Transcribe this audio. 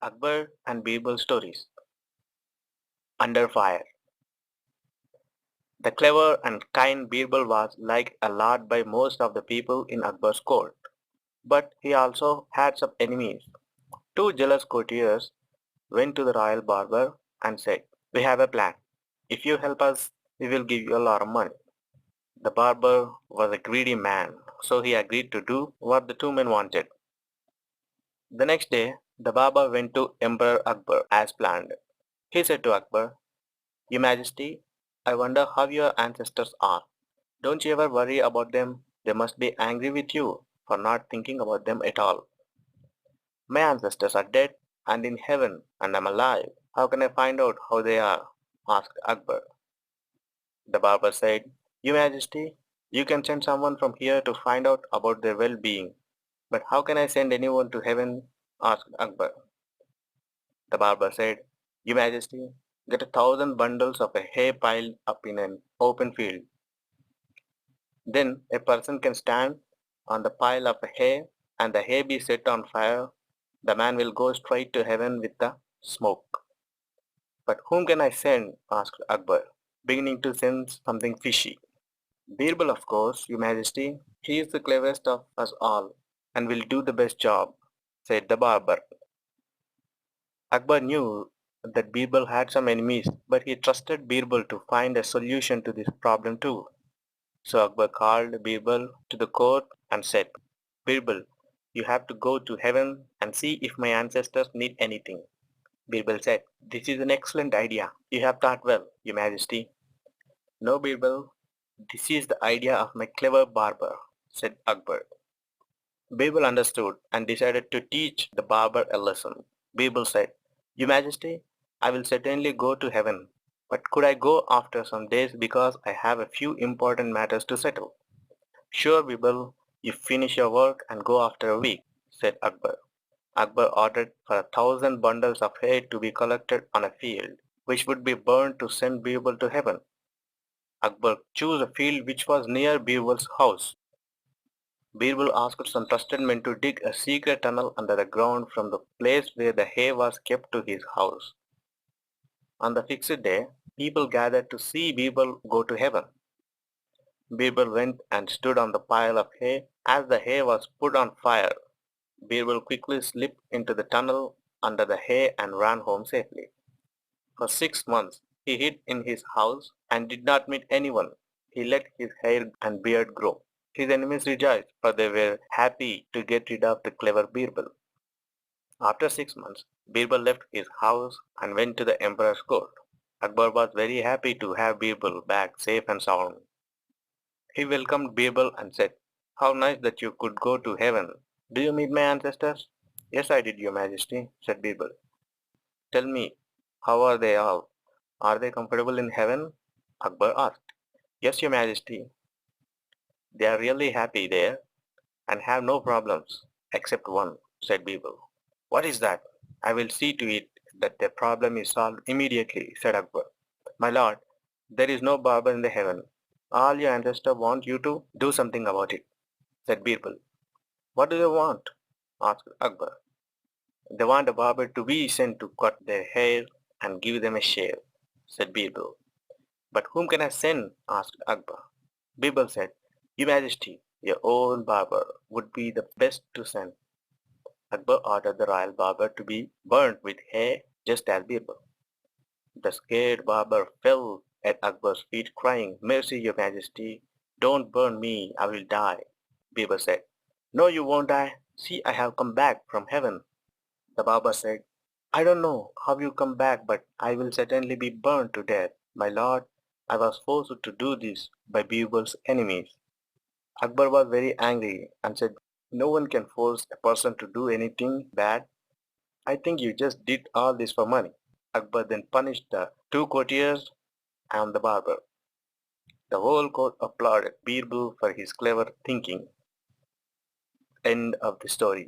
Akbar and Birbal stories. Under fire. The clever and kind Birbal was liked a lot by most of the people in Akbar's court, but he also had some enemies. Two jealous courtiers went to the royal barber and said, "We have a plan. If you help us, we will give you a lot of money." The barber was a greedy man, so he agreed to do what the two men wanted. The next day, the barber went to Emperor Akbar as planned. He said to Akbar, "Your Majesty, I wonder how your ancestors are. Don't you ever worry about them? They must be angry with you for not thinking about them at all." "My ancestors are dead and in heaven, and I'm alive. How can I find out how they are?" asked Akbar. The barber said, "Your Majesty, you can send someone from here to find out about their well-being. But how can I send anyone to heaven?" asked Akbar. The barber said, "Your Majesty, get 1,000 bundles of hay piled up in an open field. Then a person can stand on the pile of hay and the hay be set on fire. The man will go straight to heaven with the smoke." "But whom can I send?" asked Akbar, beginning to sense something fishy. "Birbal, of course, Your Majesty. He is the cleverest of us all and will do the best job," said the barber. Akbar knew that Birbal had some enemies, but he trusted Birbal to find a solution to this problem too. So Akbar called Birbal to the court and said, "Birbal, you have to go to heaven and see if my ancestors need anything." Birbal said, "This is an excellent idea. You have thought well, Your Majesty." "No, Birbal, this is the idea of my clever barber," said Akbar. Birbal understood and decided to teach the barber a lesson. Birbal said, "Your Majesty, I will certainly go to heaven, but could I go after some days because I have a few important matters to settle?" "Sure, Birbal, you finish your work and go after a week," said Akbar. Akbar ordered for 1,000 bundles of hay to be collected on a field, which would be burned to send Birbal to heaven. Akbar chose a field which was near Birbal's house. Birbal asked some trusted men to dig a secret tunnel under the ground from the place where the hay was kept to his house. On the fixed day, people gathered to see Birbal go to heaven. Birbal went and stood on the pile of hay. As the hay was put on fire, Birbal quickly slipped into the tunnel under the hay and ran home safely. For 6 months he hid in his house and did not meet anyone. He let his hair and beard grow. His enemies rejoiced, for they were happy to get rid of the clever Birbal. After 6 months, Birbal left his house and went to the emperor's court. Akbar was very happy to have Birbal back safe and sound. He welcomed Birbal and said, "How nice that you could go to heaven. Do you meet my ancestors?" "Yes, I did, Your Majesty," said Birbal. "Tell me, how are they all? Are they comfortable in heaven?" Akbar asked. "Yes, Your Majesty. They are really happy there and have no problems, except one," said Birbal. "What is that?" "I will see to it that their problem is solved immediately," said Akbar. "My lord, there is no barber in the heaven. All your ancestors want you to do something about it," said Birbal. "What do they want?" asked Akbar. "They want a barber to be sent to cut their hair and give them a shave," said Birbal. "But whom can I send?" asked Akbar. Birbal said, "Your Majesty, your own barber would be the best to send." Akbar ordered the royal barber to be burnt with hay just as Birbal. The scared barber fell at Akbar's feet crying, "Mercy, Your Majesty, don't burn me, I will die." Birbal said, "No, you won't die. See, I have come back from heaven." The barber said, "I don't know how you come back, but I will certainly be burned to death. My lord, I was forced to do this by Birbal's enemies." Akbar was very angry and said, "No one can force a person to do anything bad. I think you just did all this for money." Akbar then punished the two courtiers and the barber. The whole court applauded Birbal for his clever thinking. End of the story.